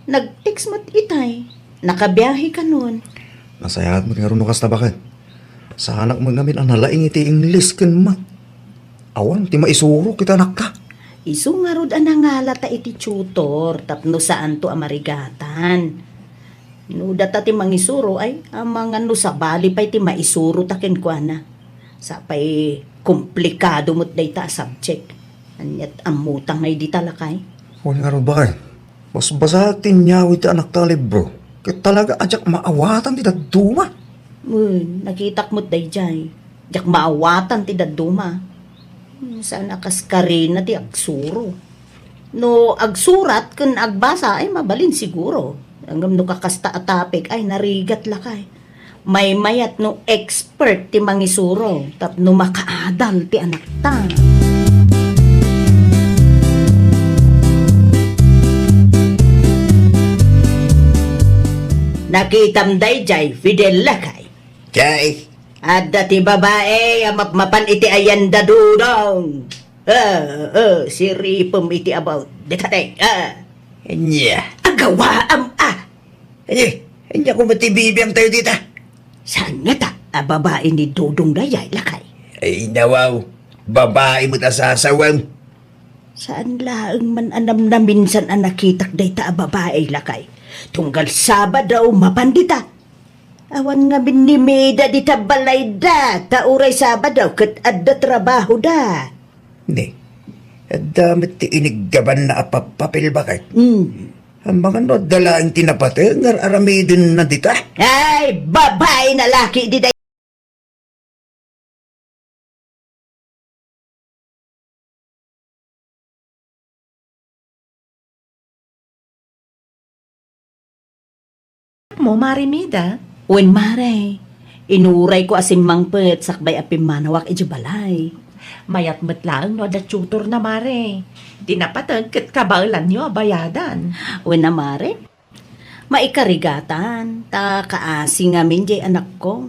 Nag-text mo't itay. Nakabiyahe ka nun. Nasayahat mo nga rin nukas na bakit. Sa anak mo namin ang nalaing iti English ken mat. Awan, ti maisuro kita anak ka. Isu nga rod anangala ta iti tutor tapno saan to amarigatan. No data ti mangisuro ay amang ano sa bali pa iti maisuro ta ken kuana. Sa pay komplikado mo't dayta subject. Anyat amutang ngay di talakay. Wala nga rin bakit. Mas basa tinyaw iti anak ta libro. Kaya talaga ajak maawatan ti daduma. Nakitak mo't dayjay. Jak maawatan ti daduma. Sana kaskarin na ti agsuro. No agsurat kun agbasa ay mabalin siguro. Hanggang no kakasta atapik ay narigat lakay. May mayat no expert ti mangisuro. Tapno makaadal ti anak ta. Nakitam dayjay Fidel lakay. Jay, At dati babae, mapan iti ayan dadudong. Si Ripom iti about. Dekate, anya. Agawa Anya ko matibibiyang tayo dito. Saan nga ta? Babae ni Dudong dayay lakay. Ay nawaw, babae mo ta sasawang. Saan laang man anam na minsan ang nakitak day ta babae lakay. Tunggal Sabado mapandita. Awan nga binimida di ta balay da. Tauray Sabado kat adda trabaho da. Hindi. At damit ti iniggaban na apapapil bakit? Ang mga no, dala ang tinapate, ngar aramidin na dita. Ay, babae na laki di day. Mo, Marimida? Wen mare, inuray ko asim mangpet sakbay apim manawak balay. Mayat matlaang no da tutor na mare. Dinapatag kat kabalan nyo bayadan. Wen na mare, maikarigatan, ta kaasi ngamin jay anak ko.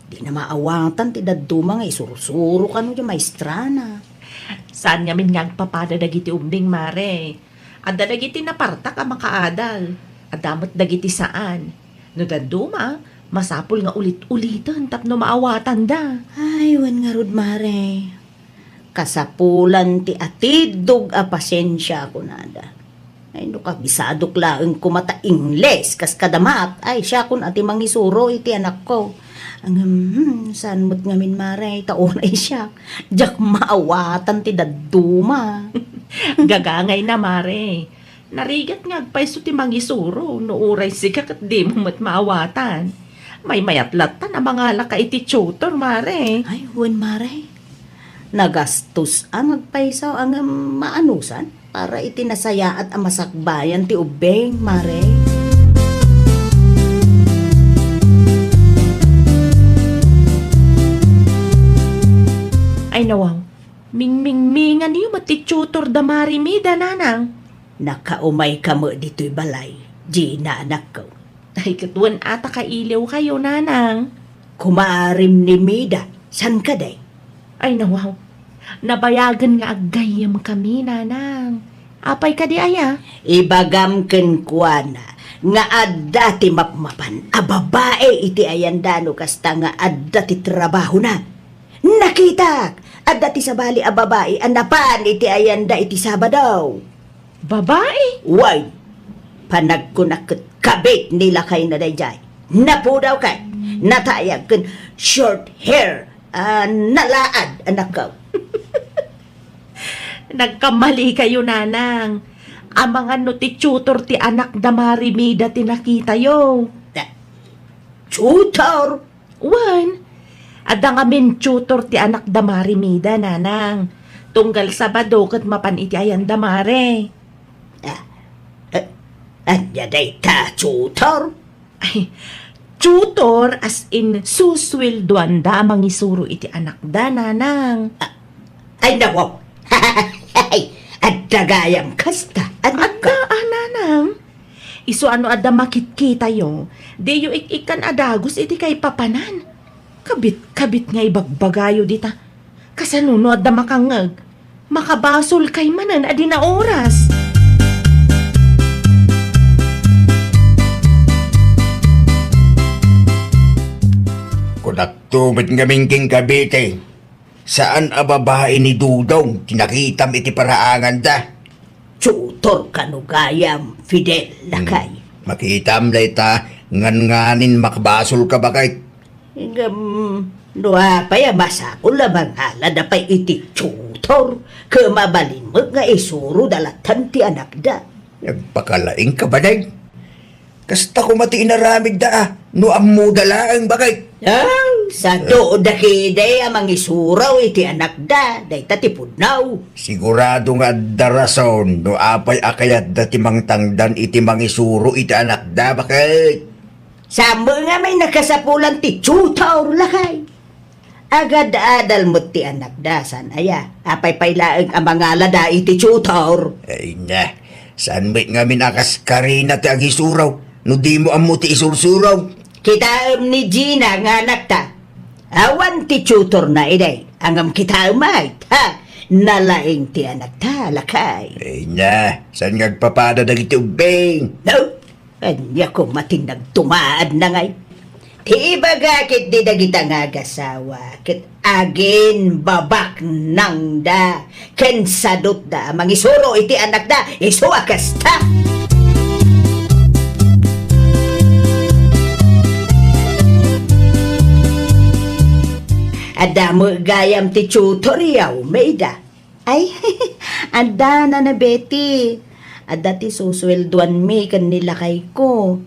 Di na maawatan ti daduma nga isurusuro ka no yung maestrana. Saan ngamin nga papada dagiti umbing mare? Adda dagiti napartak ang makaadal. Adamot dagiti saan. No daduma, masapul nga ulit-ulitan tapno maawatan da. Ay, wen nga rod mare. Kasapulan ti atidog a pasensya ko nada. Ay, no kabisadok laeng kumata Ingles, kas kadamat, ay siya kun ati mangisuro iti anak ko. Ang saan mo't ngamin mare, taonay siya. Jak maawatan ti daduma. Gagangay na mare. Narigat nga agpaiso ti mangisuro no uray siga kat di mo mat maawatan. May mayatlatan ang mga laka iti tutor mare. Ay, wen mare. Nagastos ang agpaisaw ang maanusan para itinasaya at amasakbayan ti ubeng, mare. Ay nawaw, ming-ming-mingan niyo mati tutor da Marimida nanang. Nakaumay ka mo dito'y balay, Gina anak ko. Ay katuan ata kailiw kayo nanang. Kumaarim ni Mida, san ka day? Ay nawaw, nabayagan nga agayam kami nanang. Apay ka di aya? Ibagam ken kuana, nga adda ti mapmapan, a babae iti ayandano kasta nga adda ti trabaho na. Nakitak, adda ti sabali a babae, anapan iti ayanda iti Sabado. Babae? Why? Panagkunakot kabit nila kay na dayjay. Napudaw kay, natayag kun short hair, nalaad anak ko. Nagkamali kayo nanang. Ang mga no ti tutor ti anak da Marimida ti nakita yo. Tutor! Wan, ada nga min tutor ti anak da Marimida nanang. Tunggal Sabado kat mapan iti ayan da mare. Anya day ta, tutor? Ay, tutor as in suswilduan da mangisuro iti anak da nanang. Ay nako! Ay, at dagayam kasta, anak ko. Ada nanang. Iso ano ada makitkita yo. Di yo ikan adagos iti kay papanan. Kabit nga ibagbagayo dita. Kasanuno ada makangag. Makabasol kay manan adi na oras. Tumit ngaming king Cavite. Saan a babae ni Dudong? Kinakitam iti paraangan da. Tutor kanugayam, Fidel, lakay. Makitam da ita, ngan-nganin makbasol ka bakay. Doa pa ya masakul labang hala da pa'y iti tutor. Kamabalin mo nga isuro dalatan ti anak da. Nagpakalaing ka ba, day? Kasta ko mati inaramid da, no ammo dalaang bakay. Sa dood da kiday amang isuraw iti anak da, day tatipudnaw. Sigurado nga darason, no apay akayat da timang tangdan iti mangisuro iti anak da bakay. Samo nga may nakasapulan ti tutor, lakay. Agad adal mo ti anak da, san aya, apay paylaang amang alada iti tutor. Ay na, saan may nga minakas karina ti agisuraw? No di mo amo ti isursuraw. Kitaam ni Gina nga anak ta. Awan ti tutor na iday. Angam kitaam ay, ha? Nalaing ti anak ta, lakay. Ay na, saan ngagpapada dagiti ubeng? No? Anya ko matinag tumaad na ngay. Ti ibaga kit di dagita nga gasawa. Kit agin babak nang da. Ken sadot da. Mangisuro iti anak da. Isuakas ta. Ada mo gayam ti tutor yaw, Mayda. Ay, ada na Betty. Ada ti suswelduan mi kanila kay ko.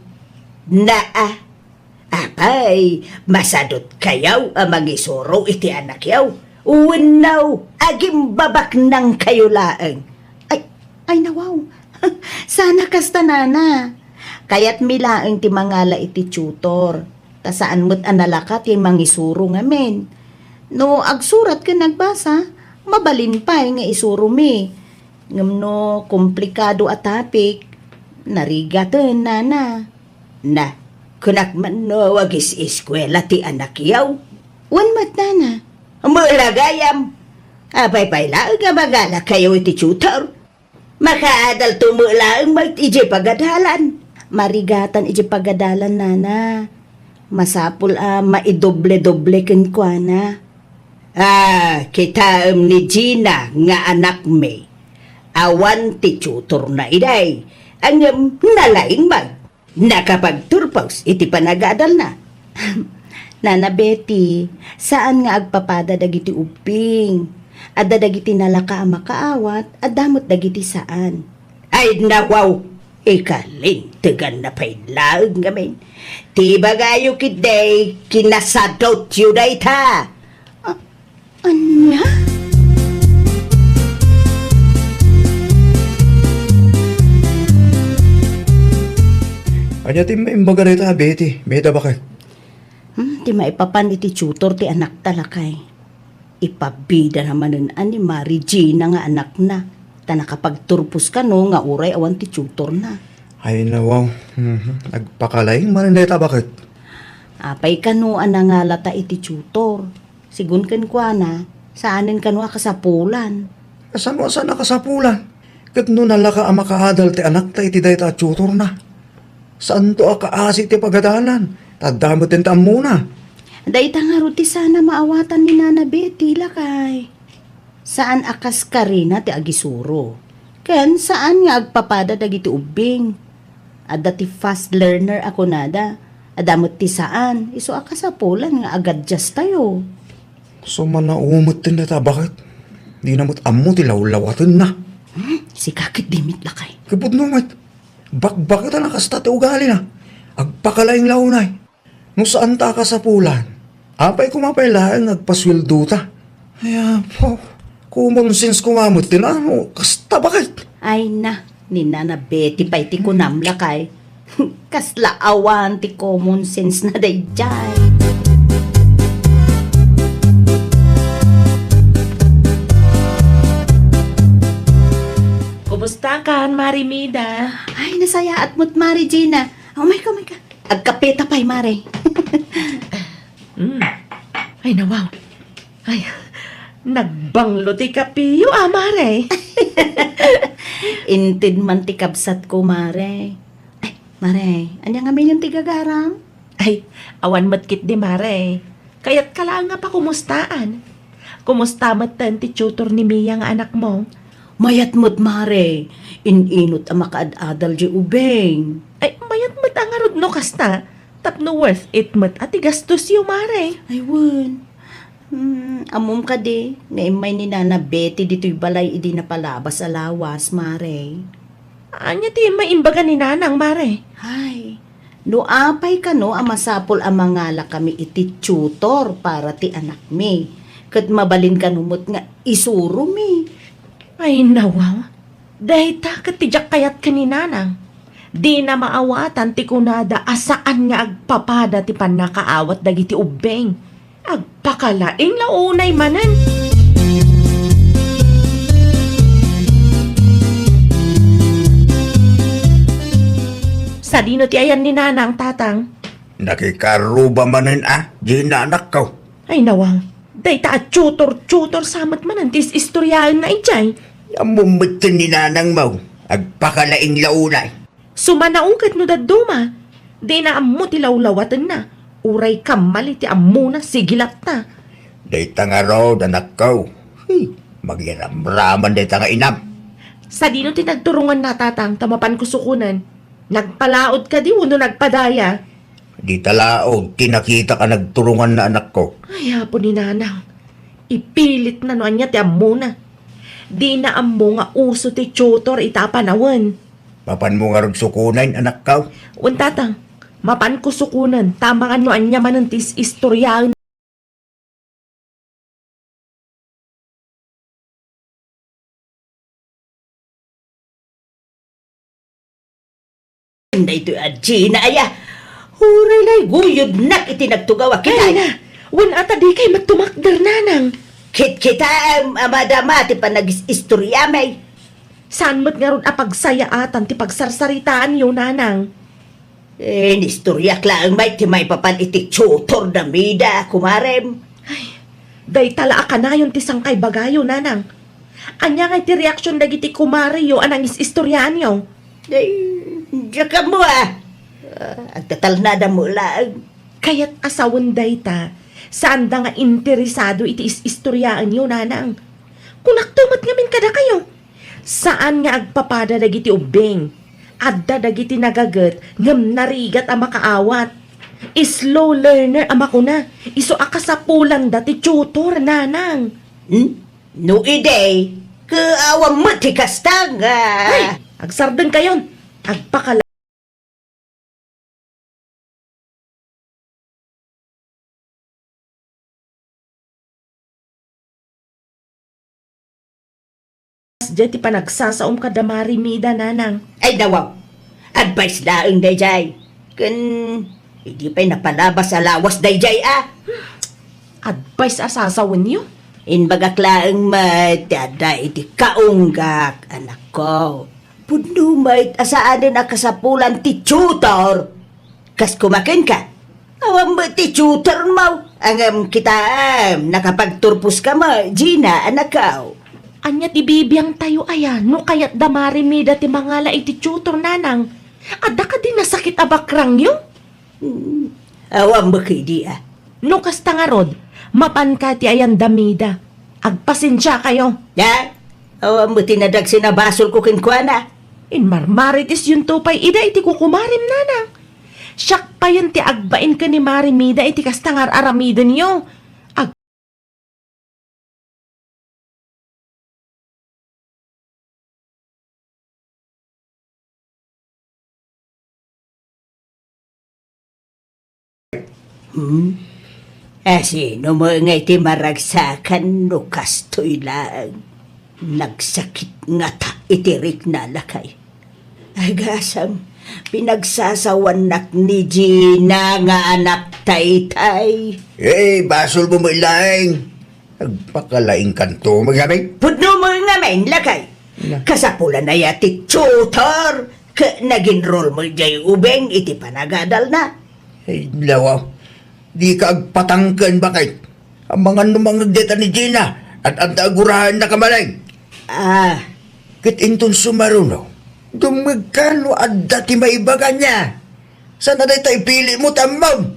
Apay, masadot kayaw amang isuro iti anak yaw. Uwinaw, agim babak nang kayo laeng. Ay nawaw, sana kasta nana. Kayat milaeng ti mangala iti tutor. Ta saan mo't analakat yung mangisuro ngamin. No, agsurat ka nagbasa, mabalin pa nga isuro mi. Ngam no, komplikado at topic, narigatan nana. Na, kunak man no, wagis eskwela ti anak yaw. Wan mat nana, mulagayam. Apay lang nga magala kayo iti tutor. Makaadal tumulaang mag iji pagadalan. Marigatan iji pagadalan nana. Masapul maidoble-doble ken kwa na. Kitaam ni Gina nga anak me. Awan ti tutor na iday. Ang nalaing mag. Nakapagturpos iti panagadal na. Nana Betty, saan nga agpapada dagiti uping? Adda dagiti nalaka ang makaawat, adamot dagiti saan? Ay nawaw, ikaling tegan na pailaag ngamin. Tiba gayo kiday, kinasadot yu day ta. Anya? Anya ti maimbaga na ita, Betty. Meda bakit? Ti maipapan iti tutor ti anak talakay. Ipabida naman ni Mary Gina nga anak na. Ta nakapagturpos ka no nga uray awan ti tutor na. Ay na, wow. Nagpakalaing man na ita, bakit? Apay kano anangalata iti tutor. Sigun ken kwa na, saanin kano akasapulan. Saan mo saan nakasapulan? Kat no nalaka ang makaadal ti anak ta iti day ta tutor na. Saan to akaasi ti pagadalan? Tadamot din taam muna. Day nga ruti sana maawatan ni Nana Betty lakay. Saan akas ka rin ti agisuro? Ken saan nga agpapada dagiti ubing? Adda ti fast learner ako nada. Adamot ti saan? Iso akasapulan nga agad just tayo. So manaumot din na ta, bakit? Di namot amo ti lawlawatan na. Si kakit dimit lakay. Kapod numat, bakit na nakasta ti ugali na? Agpakalaing launay. No saan ta ka sa pulan? Apay kumapailaan nagpasweldo ta. Ay po, common sense kumamot din na. Kasta bakit? Ay na, ni Nana Betty pa iti kunam lakay. Kasla awan ti common sense na day jay. Kumusta ka, Marimida? Ay, nasaya at mo't Mari Gina. Oh my God. Agkapita pa'y Mari. Ay, nawaw. Ay, nagbanglo ti kapiyo, Mare. Intid man ti kabsat ko, Mare. Ay, Mare, anya nga yung tigagaram? Ay, awan matkit di, Mare. Kaya't kala nga pa kumustaan. Kumusta matan ti tutor ni Mia nga anak mo? Mayat mo't mare, ininot ang makaad-adal di ubeng. Ay, mayat mo't ang arod no kasta. Tapno worth it mo't ati gastos yung mare. Aywan. Amom ka di, nga imay ni Nana Betty dito'y balay idi na palabas sa lawas, mare. Anya ti maimbaga ni nanang mare. Ay, no apay ka no, amasapol ang mangala kami iti tutor para ti anak mi. Kat mabalin ka numot nga isuro mi. Ay nawaw. Dahil takat tijak kayat ka ni nanang. Di na maawatan ti kunada asaan nga agpapada ti panakaawat dagiti ubeng. Agpakalaing launay manan. Sa dino ti ayan ni nanang tatang. Nakikaruba manin Gina anak ko. Ay nawang. Day ta at tutor samat manan tis istoryaan na ijay. Yamumitin ni nanang mo. Agpakalaing launay. Sumanaugat no daduma. Di na ammo ti lawlawatan na. Uray kamali ti ammo na sigilat na. Dayta nga raw, anak ko. Magiramraman dayta nga inam. Sa dino ti nagturungan na tatang tamapan ko sukunan. Nagpalaod ka di uno nagpadaya. Di talaog, tinakita ka nagturungan na anak ko. Ay hapon ni nanang. Ipilit na no anya ti ammo na. Di na ammo nga uso ti tutor itapanawan. Papan mo nga rin sukunan, anak ko. Un tatang, mapan ko sukunan. Tama nga no anya manan tis istoryaan. Hindi ito Gina, aya. Huray lay guyod nak iti nagtugawa kita. Ay na, wan ata di kay magtumakder nanang. Kita amadama ti panag-istorya may. Saan mo't nga ron apagsayaatan ti pagsarsaritaan yun nanang. Nistorya klaang may ti may papan iti tutor na mida, kumarem. Day tala ka na yun ti sangkay bagayo nanang. Anya nga ti reaksyon dagiti kumariyo anang istoryaan yo. Diyan ka mo agtatalnada mo lang. Kaya't asawan day ta, saan da nga interesado iti istoryaan yo nanang. Kunaktumat ngamin kada kayo. Saan nga agpapada dagiti ubeng? Adda dagiti nagaget ngem narigat ang makaawat. Slow learner ang makuna. Iso akasapulan dati tutor nanang. No ide, kaawam mo ti kastang. Ay, agsardan kayon. Agpakala. Diyan ti panagsasaom ka damari mida nanang. Ay dawaw, advice daang dayjay. Kan, hindi pa'y napalabas sa lawas dayjay Advice asasawan niyo? Inbaga klaang matada iti kaunggak, anak ko. Puno may asaan na kasapulan ti tutor. Kas kumakin ka. Awam mo ti tutor mo. Ang kita nakapagturpus ka mo, Gina, anak ko. Anya ti bibiyang tayo aya, no kayat damari mida ti mangala iti tutor nanang. Adda ka din nasakit abakrang yo? Awam mo kidi No kasta nga rod, mapan ka ti ayan damida. Agpasensya kayo. Ya? Awam mo tinadag sinabasol ko kinkwana. In marmaritis yung tupay, ida iti kukumarim nanang. Siyak pa yan ti agbain ka ni Marimida iti kastangar aramida niyo. Sino mo nga iti maragsakan no kastoy lang. Nagsakit nga ta itirik na lakay. Agasam, pinagsasawanak ni Gina nga anak taytay. Basol mo mo ilaing. Nagpakalaing kanto, magsabi. Pudno mo nga main lakay. Kasapulan na yati tutor. Nag-enroll mo jay ubeng iti panagadal na. Lawaw. Di ka agpatangkan bakit? Ang mga numang nagdeta ni Gina at ang agurahan na kamalay. Kit inton sumaruno, dumagkano at dati maibaga niya. Sana day tayo pili mo tamam?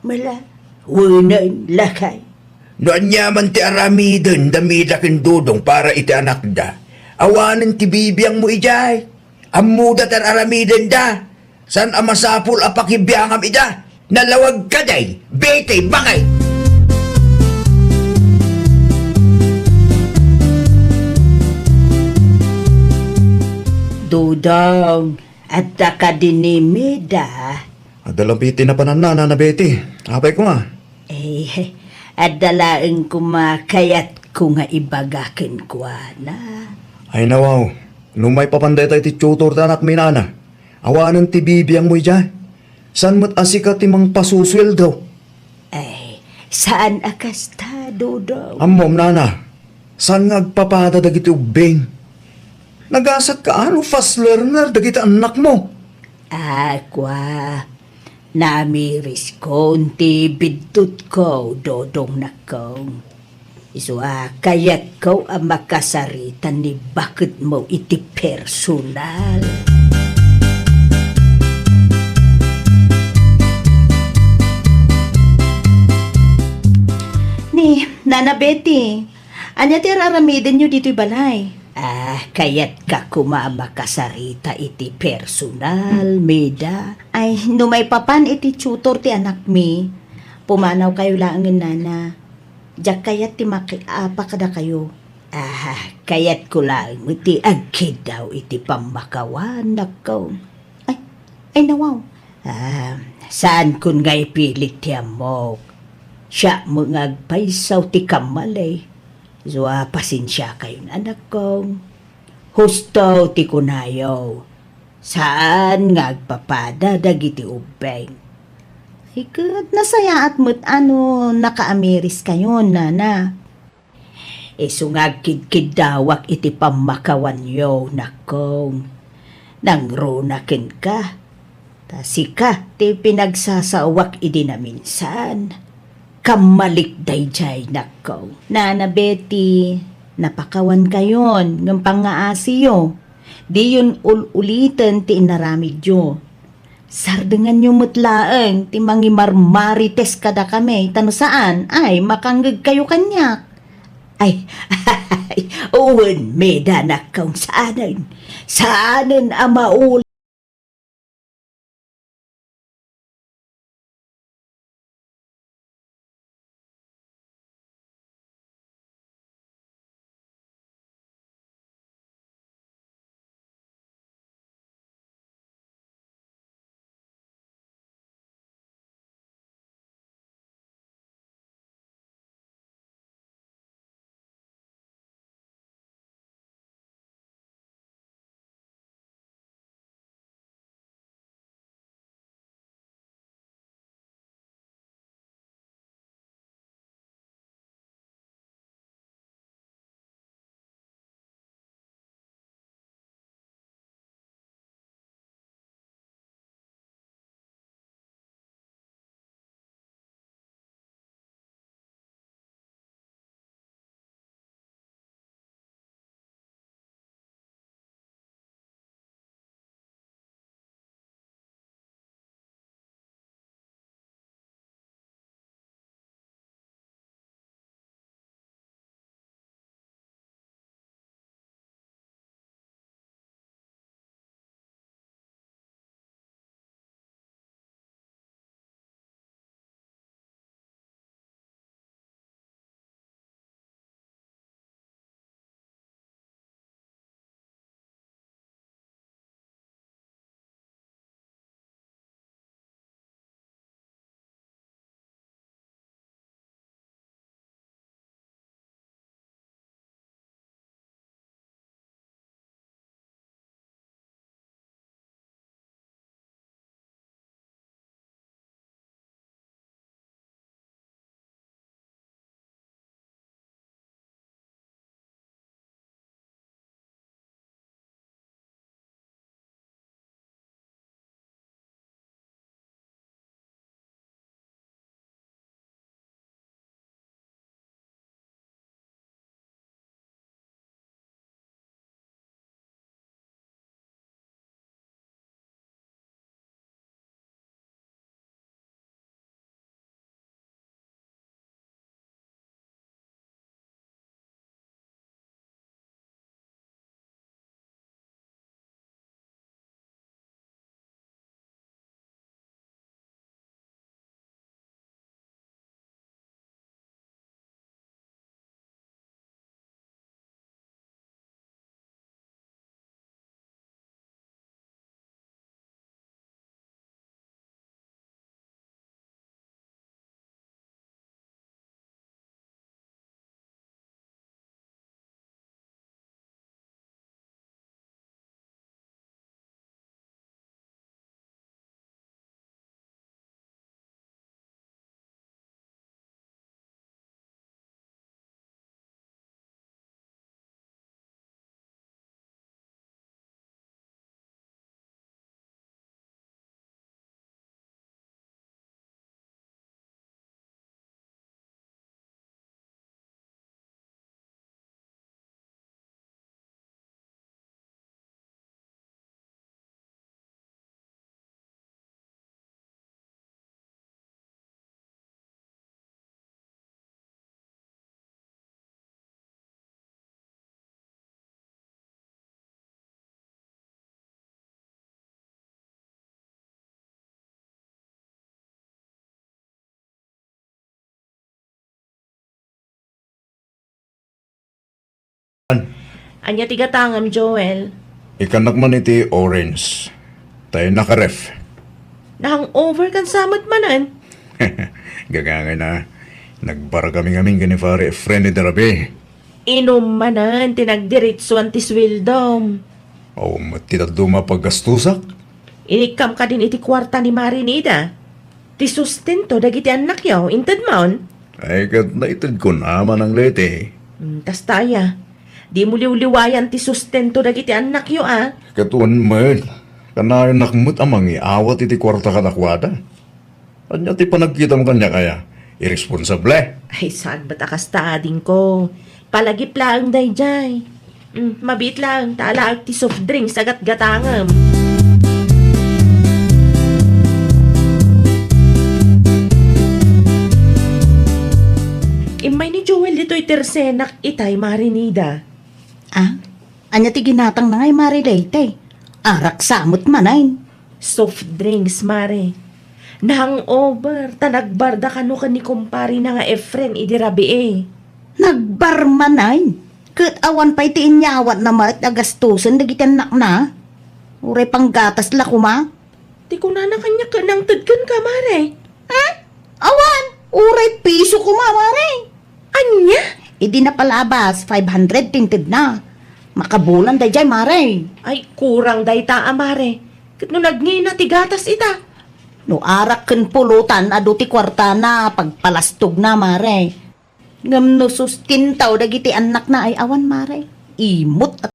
Mala, Wanan lakay. Noan yaman ti aramiden damida ken dudong para iti anak da. Awanen ti bibiyang mo ijay. Amuda tar aramiden da. San amasapul apakibiyangam ida. Nalawag ka day. Bete bangay. Dudong, at ka dinimida. Adalabitin na pananana na Betty. Apay ko nga. Eh, at dalaeng kumakayat ko nga ibagakin ko na. Ay nawaw. Numay papanday tayo ti tutor ta anak minana. Awanan ti bibiyang mo ijay. San mo't asika ti mang pasuswel daw. Ay, saan akas ta, Dudong? Ammom nana. San nga agpapada dagiti ubeng? Nagasat ka ano fast learner dagiti anak mo. Aqua, namiris ko unti bidtut ko, Dodong nakong. Iswa, kayat ko ang makasaritan ni bakit mo iti personal. Ni, Nana Betty, anya ti raramidin nyo dito'y balay? Kayat ka kumamakasarita iti personal, Meda. Ay, numay papan iti tutor ti anak mi. Pumanaw kayo lang nana. Diyak kayat ti makiapa kada kayo. Kayat ko lang iti agkid daw iti pamakawan nakaw. Ay nawaw. Saan kun ngay pilit ti amok? Siya mo ngagpaisaw ti kamalay. Zwa pasensya kayo anak kong. Husto ti kunayo. Saan ngagpapada dagiti ubeng? Ikat nasaya at mo't ano nakaamiris kayo nana. Isungagkid-kid dawak iti pamakawan yo nakong. Nangrunakin ka. Tasika ti pinagsasawak idi na minsan. Kamalik dayjay nakaw. Nana Betty, napakawan kayon ng pangaasiyo. Di yun ulitin ti inaramid yo. Sardengan nyo mutlaeng ti mangimarmarites kada kami. Tano saan? Ay, makanggag kayo kanyak. Ay, uwan, meda nakaw saanan. Saanan amaul. Anya tigatangam, Joel. Ikanak man iti orange. Tayo nakaref. Nahang-over kan samot manan. Gagangay na. Nagbara kami ganifari friend ni Darabi. Inom manan, tinagdiritso ang tiswildom. O matitad dumapagastusak. Inikam ka din iti kwarta ni Marinida. Ti sustento dagiti anak yaw, intad maon. Ay kat naitid ko naman ang lete. Tas taya, di mo liwliwayan ti sustento dagiti anak yaw Katuan man. Kanayon nakmut amang iawat iti kwarta kadakwada. Anya ti panagkita mo kanya kaya. Irresponsable. Ay, saan ba't akastading ko? Palagip lang day jay. Mabit lang, talaag ti soft drinks agat gatangam. Imay ni Joel dito'y tersenak itay Marinida. Ah, anya ti ginatang na ngay marilate. Arak samot manayin. Soft drinks, Mare. Nahang-over, tanagbarda kano ka ni kumpari na nga Efren idirabi Nagbarmanay. Kat awan pa iti inyawat na mat agastusan dagiti anak na. Uray panggatas la kuma. Di ko na kanya ka nang tudkan ka, Mare. Awan! Uray piso kuma, mare. Anya? Idi na palabas, 500 tinted na. Makabulan day jay, mare. Ay, kurang dayta, Mare. Kat no nagngina tigatas ita. No arak ken pulutan adu ti kwarta na pagpalastog na, mare. Ngam no sustintaw dagiti anak na ay awan, mare. Imot at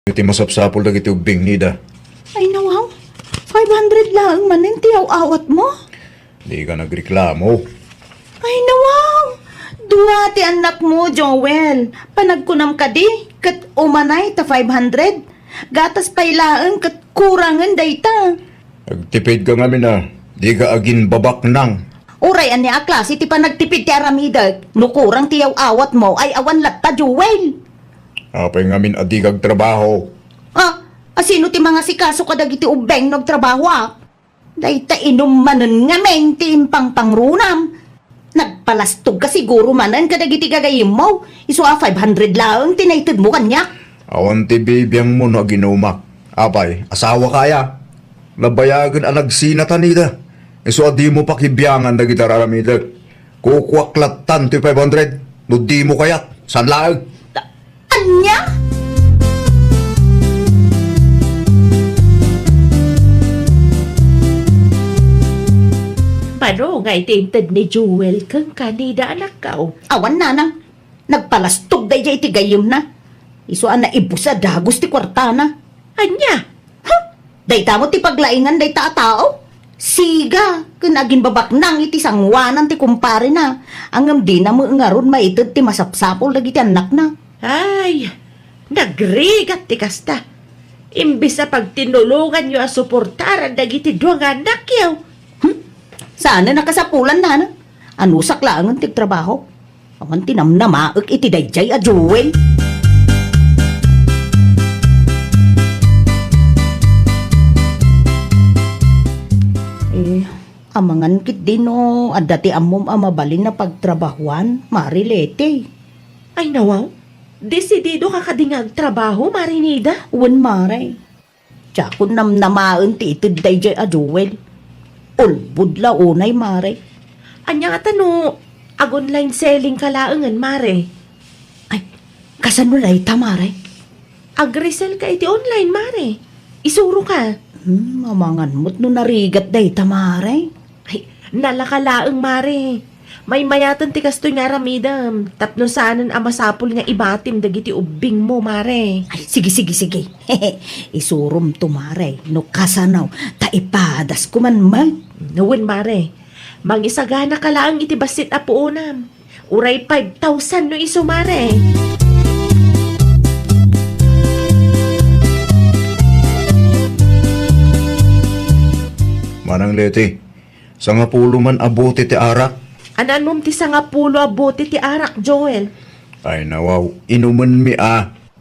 Iti masapsapol dagiti ubing nida. ay nawaw. 500 lang man ti awat mo. Di ka nagreklamo. Ay nawaw. Dua ti anak mo, Joel. Panagkunam ka di. Kat umanay ta 500. Gatas pailaan kat kurangan dayta. Nagtipid ka ngamin na. Di ka agin babak nang. Uray ani a klase ti panagtipid ti aramida. Nukurang ti awat mo ay awan latta, Joel. Apay ngamin adigag trabaho. Asino ti mga sikaso kadagiti ubeng nagtrabaho Dayta inom manen nga men ti impang pangrunam. Nagpalastog ka siguro manan kadagiti gagayim mo. Iso 500 lang tinaytid mo kanya. Awan ti bibiyang mo na ginumak. Apay, asawa kaya. Nabayagan ang nagsinatan nida. Iso adi mo pakibiyangan na gitararamidag. Kukwaklat ti 500. No di mo kayat. San laag? Anya? Pano nga itinted ni Joel kang kanida anak kao. Awan nanang. Nagpalastog day jay ti gayim na. Iso na ibusa dagos ti kwartana. Anya? Dayta mo ti paglaingan dayta a tao. Siga, kunagin babak nang iti sangwanan ti kumpare na. Angam di na mo ngaron maited ti masapsapol dagiti anak na. Ay, nagrigat ti kasta. Imbis sa pagtinulungan nyo a suportaran dagiti duwang anak yaw. Sana nakasapulan na na. Ano saklangan ti trabaho? Awan tinamnamaak iti dayjay a Joel. Amangan kit din no, at dati amom amabalin na pagtrabahuan, marilete. Ay nawaw, desidido ka kadingag trabaho, Marinida. Uwan maray. Tsakon namnamaan ti itid dayjay a Joel. Ulbud la unay maray. Anya nga tano, ag-online selling kalaangan, Mare. Ay, kasano lay ta maray? Ag-resell ka iti online, Mare. Isuro ka. Mamangan mo't no narigat day ta maray. Ay, nalakalaang, Mare. May mayatan ti kastoy nga ramidam. Tapno saanan amasapol nga ibatim dagiti ubing mo, Mare. Ay, sige. Isurum to maray. No kasanaw, ta ipadas ko man mag. Nuwin, Mare. Mangisagana ka lang iti basit apo unam. Uray 5,000 no iso, Mare. Manang leti. Sa nga pulo man abuti ti arak. Ananom ti sangapulo abuti ti arak, Joel. Ay nawaw, inuman mi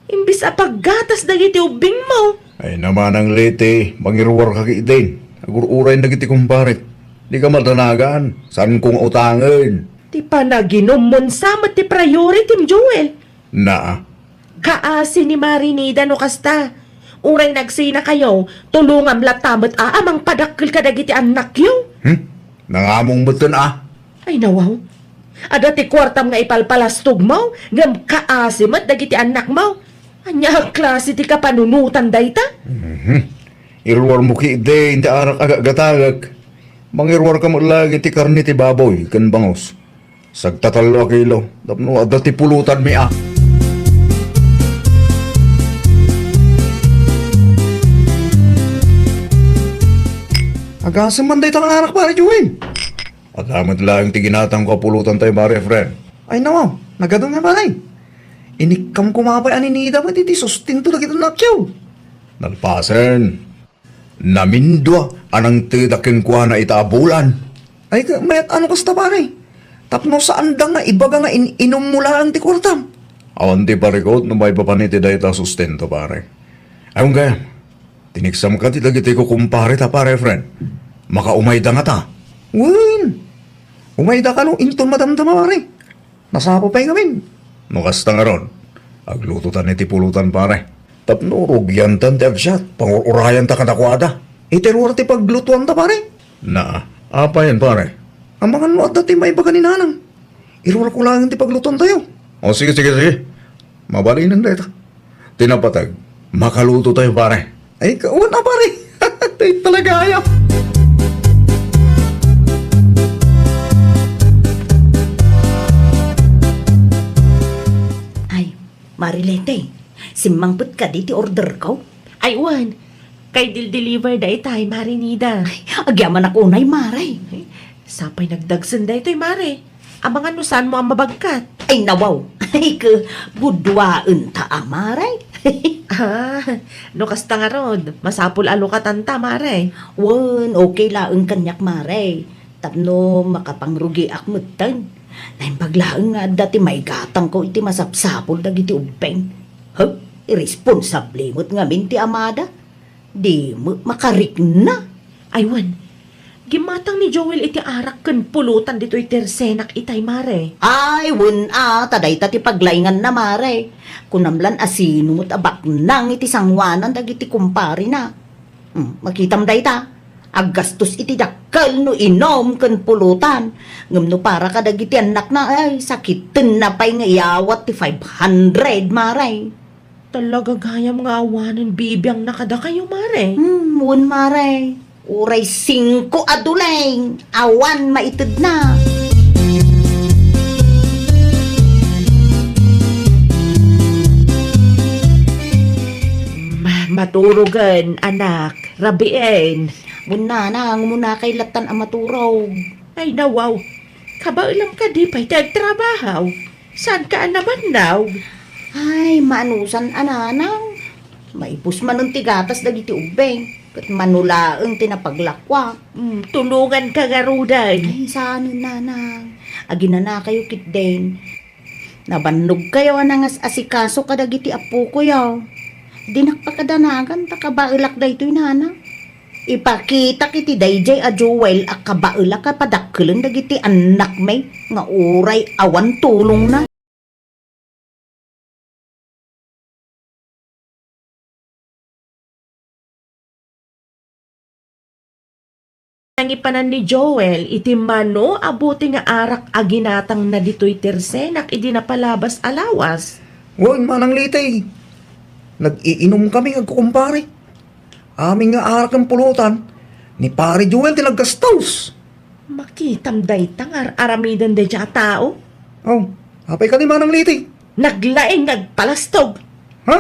Imbis a paggatas dagiti ubing mo. Ay naman ang lete, mangirwar ka kitin. Agur-uray na kiti kumparit. Di ka matanagan. Saan kong utangan? Ti pa naginom mon samat ti priority, Joel. Na, Kaasi ni Marinida no kasta. Uray nagsina kayo, tulungam latamat amang padakkel ka dagiti anak yo. nangamong beton Ay nawaw. Ada ti kwartam nga ipalpalastog mo, ngam kaasimat dagiti anak mo. Anya klase ti kapanunutan dayta? Irwar mo kitin, ti arak agak-gatagak. Mangirwar ka mo lagi ti karni ti baboy, kan bangos. Sagtatalo a kilo, tapno ada ti pulutan mi Agasam man day tang anak pare Juwin. Agamat lang ti ginatang kapulutan tayo pare friend. Ay nawaw, nagadong nga pare. Inikam kumapay aninida mo ti sustinto na kita nakyaw. Nalpasen. Namindwa anang tidakin kwa na itaabulan. Ay mayat ano kasta pare. Tapno sa andang nga ibaga nga inom mula ang ti kwartam. Awan ti pare ko no may papaniti dahi ta sustento pare. Ayun kaya. Tiniksam ka ti dagiti ko kumpare ta pare friend. Makaumayda nga ta. Win! Umayda ka nung inton madamdama pare. Nasapo pa yung gamin. No kasta nga ron. Agluto ta ni ti pulutan pare. Tapno rugyan tan ti agsyat. Pangurayan ta kadakwada. Iterwar ti paglutuan ta pare. Na, apa yan pare? Ang mga nuat dati may baga ni nanang. Irwar ko lang ti paglutuan tayo. O sige. Mabalinan na ito. Tinapatag. Makaluto tayo pare. Ay, kawan na pare. Tayo talaga ayaw. Ay, Marilete, simangput ka di ti order ko. Ay wan, kay deliver day tay Marinida. Agyaman ako unay, Maray. Sapay nagdagsan day to'y Mare. Amang ano saan mo ang mabagkat? Ay, nawaw. Ay, ka budwaan ta, Maray. No kasta nga ron, masapul alukatan ta Mare. Wan, okay laang kanyak, Maray. Tapno makapangrugi akmutan. Naim paglaang nga dati may gatang ko iti masapsapol dagiti ubeng. Irresponsable mo't nga minti amada. Di mo makarik na. Aywan, gimatang ni Joel iti arak ken pulutan dito'y tersenak itay Mare. Ay, taday ti paglayngan na, Maray. Kunamlan asino mo't abak nang iti sangwanan dagiti kumpari na. Makitam day ta. Aggastos iti dakkel no inom ken pulutan. Ngem no para ka dagiti anak na ay sakiten na pay nga iawat ti 500, Maray. Talaga gayam nga awanan bibiyang nakada kayo Mare. Wun, Maray. Uray 5 aduleng. Awan maited na. Maturugan, anak, rabiin. Muna muna kay latan ang maturog. Ay nawaw, kabailam ka di pa'y tagtrabaho. Saan ka naman now? Ay, maanusan ananang. Maipus man ng tigatas dagiti ubeng. Kat manulaang tinapaglakwa. Tulungan ka garudan. Ay, saan nanang? Agina na kayo kitden. Nabannog kayo anangas asikaso kadagiti apo ko yaw. Dinakpakadanagan takabailak da ito'y nanang. Ipakita kiti dayjay a Joel a kabaila ka padakkelan dagiti anak may nga uray awan tulong na. Nangipanan ni Joel, iti mano abuti nga arak aginatang na dito'y tersenak idi napalabas alawas. Wan manang litay. Nag-iinom kami agkukumpare. Aming nga arak ng pulutan, ni pare Joel tinaggastos. Makitam daytang aramidan de dya tao. Oh, apay ka ni manang litay. Naglaing nagpalastog. Ha?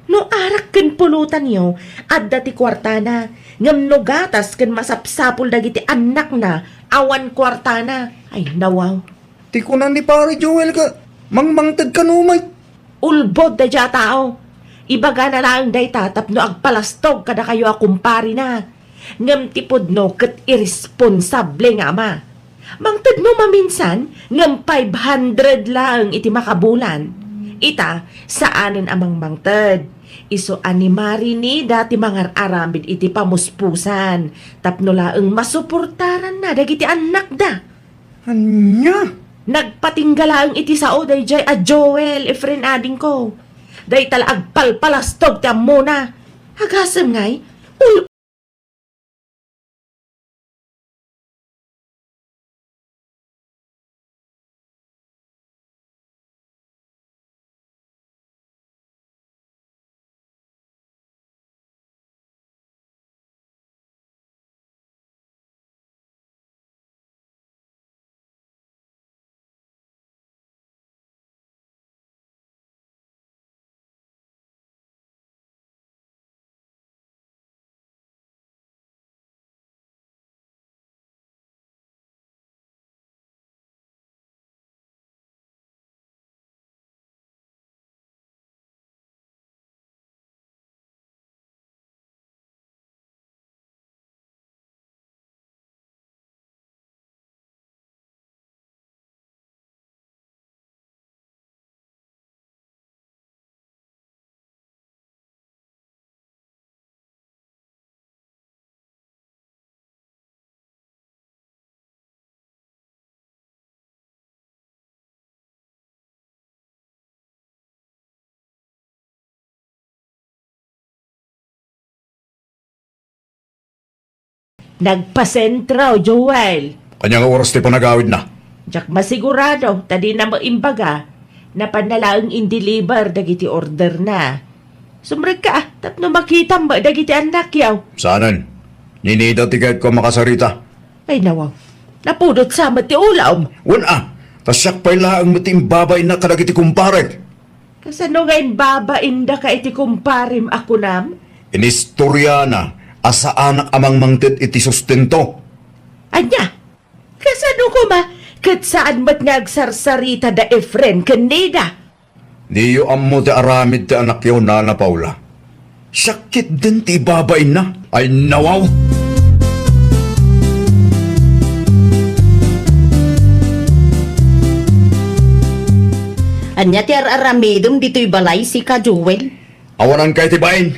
No arak ken pulutan yo, adda ti kwartana, ngam no gatas ken masapsapul dagiti anak na, awan kwartana. Ay nawaw. Ti kunan ni pare Joel ka, mangmangtad ka numay. Ulbod da dya tao. Ibaga na lang day tatap no agpalastog kada kayo akumpari na. Ngam tipod no ket irresponsable nga ma. Mangtad no maminsan, ngam 500 lang iti makabulan. Ita, saanen amang mangtad. Iso animari ni dati mga aramid iti pamuspusan. Tapno laeng masuportaran na dagiti anak da. Anya? Nagpatinggala ang iti sao day jay a Joel, efren ading ko. Day tala agpalpalastog ti ammo na. Hagasem ngay, nagpasentraw, Joel. Kanyang oras ti panagawid na. Jak masigurado, tadi na maimbaga, na panalaang in-deliver dagiti order na. Sumreg ka, tapno makita ba dagiti anak yaw. Saanan? Ninida ti kahit ko makasarita. Ay nawaw, napudot sa ti ulam. Wala, tasyak pa'y laang mating babay na kadagiti kumpare. Kasano ngayon babain da ka iti kumparim ako nam? Inistorya na, asa anak amang mangtit iti sustento. Anya, kasano ko ma? Kat saan mat ngagsarsarita da Efren kanida? Diyo ammo ti aramid ti anak yaw na Paula. Sakit din ti babay na. Ay nawaw! Anya ti aramidom dito'y balay si ka Joel. Awanan kay ti bain.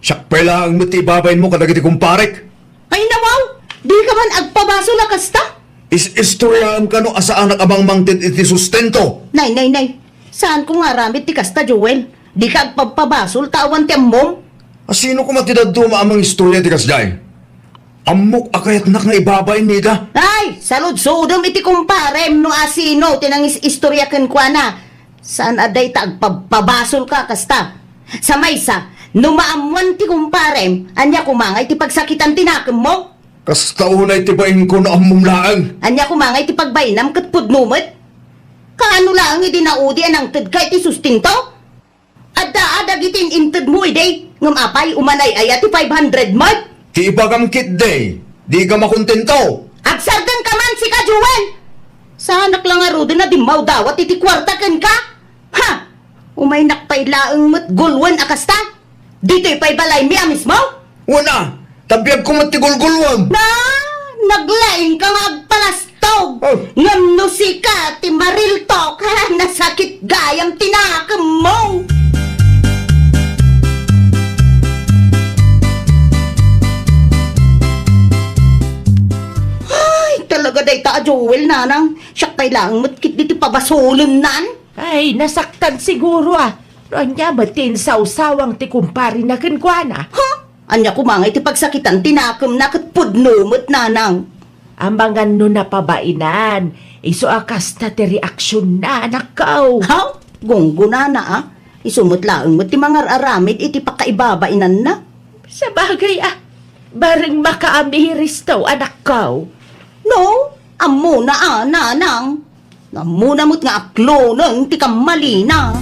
Siyak pala ang mati babayin mo kadagiti kumparek. Ay nawaw! Di ka man agpabaso na kasta? Istoryaan ka no asa anak amang mangtit iti sustento. Nay. Saan ko nga ramit ti kasta Joel? Di ka agpapabasol tawan ti ammom? Asino ko matidaduma amang istorya ti kasday? Amok akayat nak nga ibabayin nida. Ay, salud-sudom iti kumparem no asino tinangis istorya ken kwa na. Saan aday ta agpapabasol ka kasta? Sa maysa, no maamuan ti kumparem, anya kumangay ti pagsakitan tinakem mo? Kasta unay ti bain ko na among laang. Anya kumangay ti pagbainam ket pudnumet? Kaano lang idi naudi anang ted kay ti sustinto? Adda giting inted mo iday, ngam apay umanay aya ti 500 mat? Ti ibagam kit day. Di ka makontento. Agsardan ka man si ka Joel! Sa anak lang nga na di maudawat iti kwarta ken ka? Ha! Umay nakpay laeng mat gulwan akasta? Dito'y pay balay mi mismo? Wala. Tabiyag ko matigulgulwag. Na! Naglaing ka magpalastog! Oh. Ngam no si ka ti maril tok ha! Nasakit gayam tinakam mo! Talaga day ta Joel nanang siya kailangan matkit diti pabasolon nan. Ay, nasaktan siguro ah. No, anya batin sausawang ti kumpari na kenkwana. Ha? Anya kumangay ti pagsakitan tinakam na ket pudnumot nanang. Ambangan no napabainan. Iso akas na ti reaksyon na nakaw. Ha? Gongguna na ah. Isumot laeng mo ti mga aramid iti pakaibabainan na. Sa bagay ah. Bareng makaamiris daw anak kaw. No, amo na nanang. Amo na mo't nga aklo nang ti kamali na.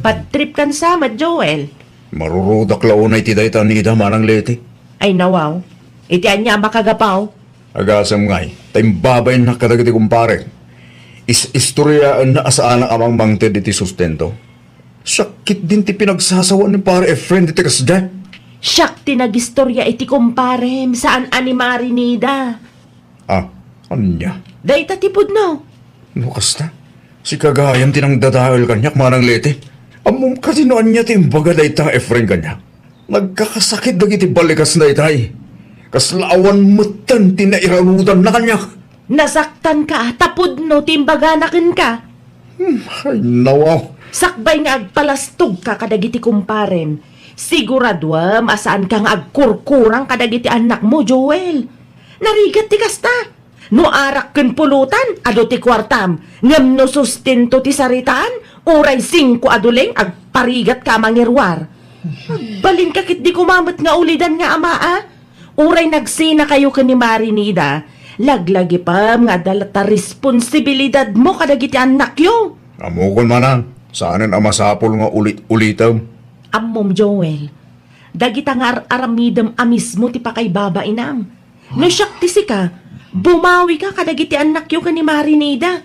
Bad trip kan sama, Joel. Marurudak launay ti dayta nida manang leti. Ay nawaw. Iti anya makagapaw. Agasam ngay. Taimbabay na kadagiti kumpare. Istoryaan na asa anak amang mangtit iti sustento. Sakit din ti pinagsasawa ni pare friend iti kasda. Siyak tinagistorya iti kumparem saan animari nida. Ah, anya? Day tatipod no. Lukas na. Si kagayam tinang dadaol kanyak manang lete. Among kasinoan niya timbaga da itang Efren kanya. Nagkakasakit dagiti balikas na itay. Kaslaawan matan tinairanutan na kanyak. Nasaktan ka, tapod no, timbaganakin ka. Ay, nawaw. Sakbay nga agpalastog ka kadagiti kumparen. Sigurado masaan ka nga agkurkurang kadagiti anak mo, Joel. Narigat ti kasta. No arak ken pulutan, ado ti kwartam. Ngam no sustento ti saritaan, uray 5 aduleng agparigat ka mangirwar. Balin ka kit di kumamot nga ulidan nga ama Uray nagsina kayo ka ni Marinida. Laglagi pa nga dalata responsibilidad mo kadagiti anak yo. Amukon manang. Saanan ang masapol nga ulit-ulitam. Ammom Joel, dagita nga aramidam amismo ti pakay baba inam. No siyak ti sika, bumawi ka kadagiti anak yo ka ni Marinida.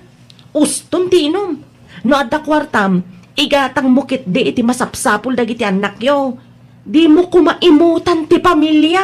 Uston tinom. No adda kwartam, igatang mukit di iti masapsapol dagiti anak yo. Di mo kumaimutan ti pamilya.